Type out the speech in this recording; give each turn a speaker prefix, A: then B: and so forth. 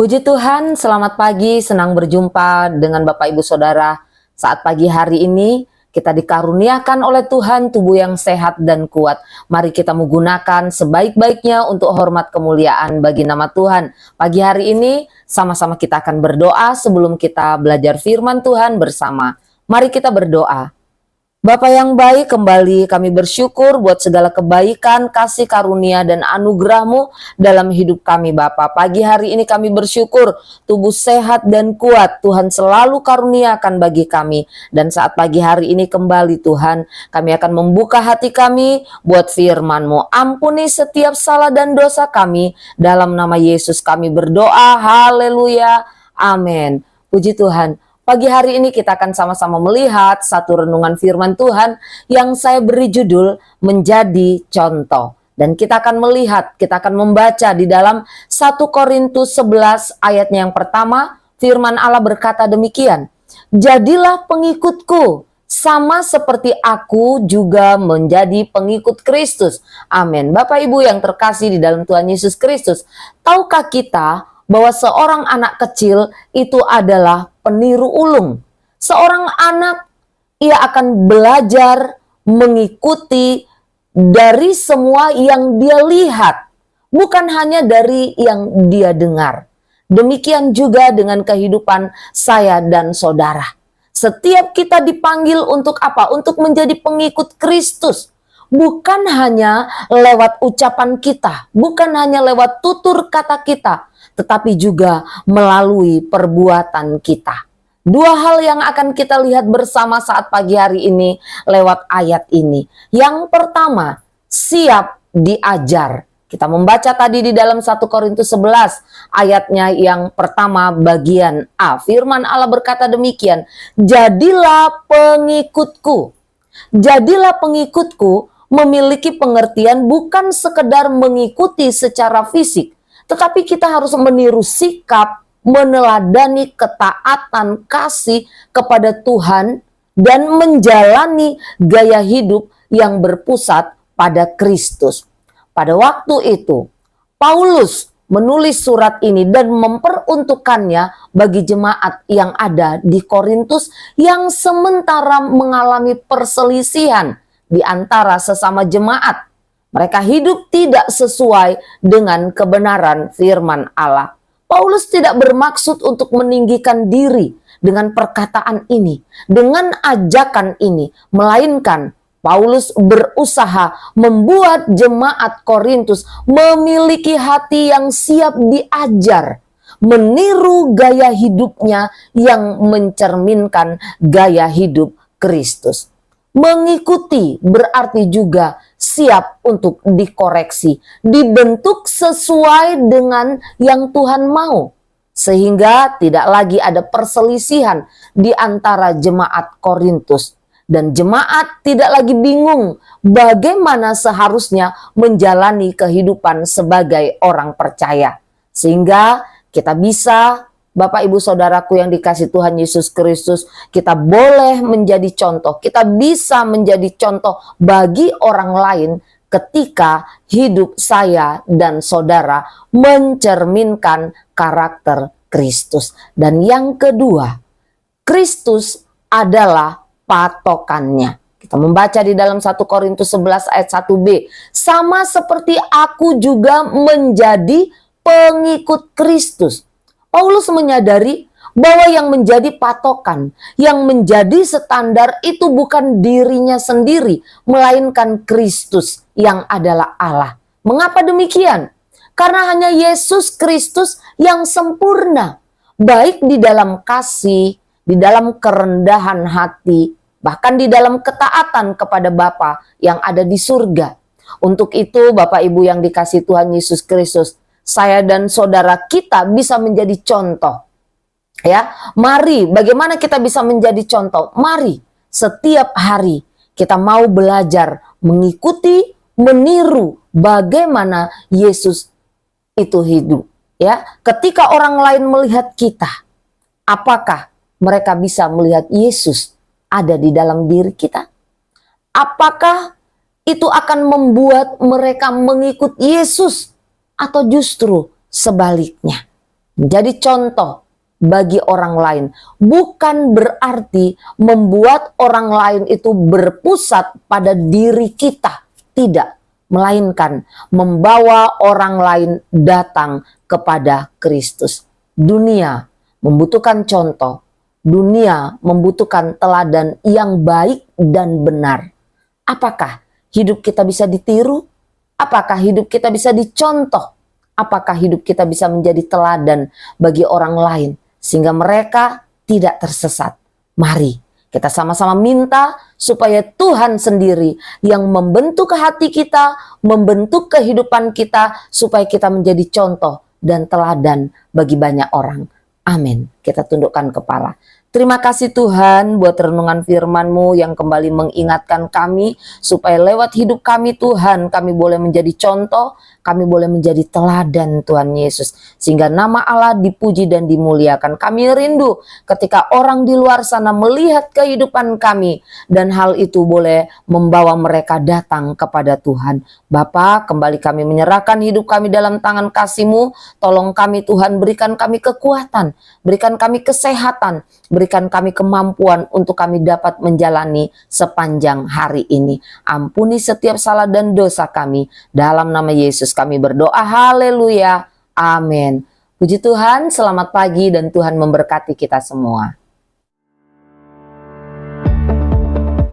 A: Puji Tuhan, selamat pagi, senang berjumpa dengan Bapak Ibu Saudara. Saat pagi hari ini, kita dikaruniakan oleh Tuhan tubuh yang sehat dan kuat. Mari kita menggunakan sebaik-baiknya untuk hormat kemuliaan bagi nama Tuhan. Pagi hari ini, sama-sama kita akan berdoa sebelum kita belajar firman Tuhan bersama. Mari kita berdoa. Bapa yang baik, kembali kami bersyukur buat segala kebaikan, kasih karunia, dan anugerah-Mu dalam hidup kami Bapa. Pagi hari ini kami bersyukur tubuh sehat dan kuat Tuhan selalu karuniakan bagi kami. Dan saat pagi hari ini kembali Tuhan, kami akan membuka hati kami buat firman-Mu. Ampuni setiap salah dan dosa kami. Dalam nama Yesus kami berdoa, haleluya, amin. Puji Tuhan. Pagi hari ini kita akan sama-sama melihat satu renungan firman Tuhan yang saya beri judul Menjadi Contoh. Dan kita akan melihat, kita akan membaca di dalam 1 Korintus 11 ayatnya yang pertama, firman Allah berkata demikian. Jadilah pengikutku, sama seperti aku juga menjadi pengikut Kristus. Amin. Bapak Ibu yang terkasih di dalam Tuhan Yesus Kristus, tahukah kita bahwa seorang anak kecil itu adalah peniru ulung. Seorang anak, ia akan belajar mengikuti dari semua yang dia lihat, bukan hanya dari yang dia dengar. Demikian juga dengan kehidupan saya dan saudara. Setiap kita dipanggil untuk apa? Untuk menjadi pengikut Kristus. Bukan hanya lewat ucapan kita, bukan hanya lewat tutur kata kita, tetapi juga melalui perbuatan kita. Dua hal yang akan kita lihat bersama saat pagi hari ini lewat ayat ini. Yang pertama, siap diajar. Kita membaca tadi di dalam 1 Korintus 11 ayatnya yang pertama bagian A. Firman Allah berkata demikian, jadilah pengikutku. Jadilah pengikutku memiliki pengertian bukan sekedar mengikuti secara fisik, tetapi kita harus meniru sikap, meneladani ketaatan, kasih kepada Tuhan, dan menjalani gaya hidup yang berpusat pada Kristus. Pada waktu itu, Paulus menulis surat ini dan memperuntukkannya bagi jemaat yang ada di Korintus yang sementara mengalami perselisihan di antara sesama jemaat. Mereka hidup tidak sesuai dengan kebenaran firman Allah. Paulus tidak bermaksud untuk meninggikan diri dengan perkataan ini, dengan ajakan ini, melainkan Paulus berusaha membuat jemaat Korintus memiliki hati yang siap diajar, meniru gaya hidupnya yang mencerminkan gaya hidup Kristus. Mengikuti berarti juga siap untuk dikoreksi, dibentuk sesuai dengan yang Tuhan mau, sehingga tidak lagi ada perselisihan di antara jemaat Korintus, dan jemaat tidak lagi bingung bagaimana seharusnya menjalani kehidupan sebagai orang percaya, sehingga kita bisa, Bapak Ibu Saudaraku yang dikasih Tuhan Yesus Kristus, kita boleh menjadi contoh, kita bisa menjadi contoh bagi orang lain ketika hidup saya dan saudara mencerminkan karakter Kristus. Dan yang kedua, Kristus adalah patokannya. Kita membaca di dalam 1 Korintus 11 ayat 1b, sama seperti aku juga menjadi pengikut Kristus. Paulus menyadari bahwa yang menjadi patokan, yang menjadi standar itu bukan dirinya sendiri, melainkan Kristus yang adalah Allah. Mengapa demikian? Karena hanya Yesus Kristus yang sempurna, baik di dalam kasih, di dalam kerendahan hati, bahkan di dalam ketaatan kepada Bapa yang ada di surga. Untuk itu Bapak Ibu yang dikasih Tuhan Yesus Kristus, saya dan saudara kita bisa menjadi contoh. Ya, mari bagaimana kita bisa menjadi contoh? Mari setiap hari kita mau belajar mengikuti, meniru bagaimana Yesus itu hidup. Ya, ketika orang lain melihat kita, apakah mereka bisa melihat Yesus ada di dalam diri kita? Apakah itu akan membuat mereka mengikut Yesus? Atau justru sebaliknya? menjadi contoh bagi orang lain. Bukan berarti membuat orang lain itu berpusat pada diri kita. Tidak. Melainkan membawa orang lain datang kepada Kristus. Dunia membutuhkan contoh. Dunia membutuhkan teladan yang baik dan benar. Apakah hidup kita bisa ditiru? Apakah hidup kita bisa dicontoh? Apakah hidup kita bisa menjadi teladan bagi orang lain sehingga mereka tidak tersesat? Mari kita sama-sama minta supaya Tuhan sendiri yang membentuk hati kita, membentuk kehidupan kita, supaya kita menjadi contoh dan teladan bagi banyak orang. Amin. Kita tundukkan kepala. Terima kasih Tuhan buat renungan firman-Mu yang kembali mengingatkan kami supaya lewat hidup kami Tuhan, kami boleh menjadi contoh, kami boleh menjadi teladan Tuhan Yesus. Sehingga nama Allah dipuji dan dimuliakan. Kami rindu ketika orang di luar sana melihat kehidupan kami dan hal itu boleh membawa mereka datang kepada Tuhan. Bapa, kembali kami menyerahkan hidup kami dalam tangan kasih-Mu. Tolong kami Tuhan, berikan kami kekuatan, berikan kami kesehatan, berikan kami kemampuan untuk kami dapat menjalani sepanjang hari ini. Ampuni setiap salah dan dosa kami. Dalam nama Yesus kami berdoa. Haleluya. Amin. Puji Tuhan, selamat pagi dan Tuhan memberkati kita semua.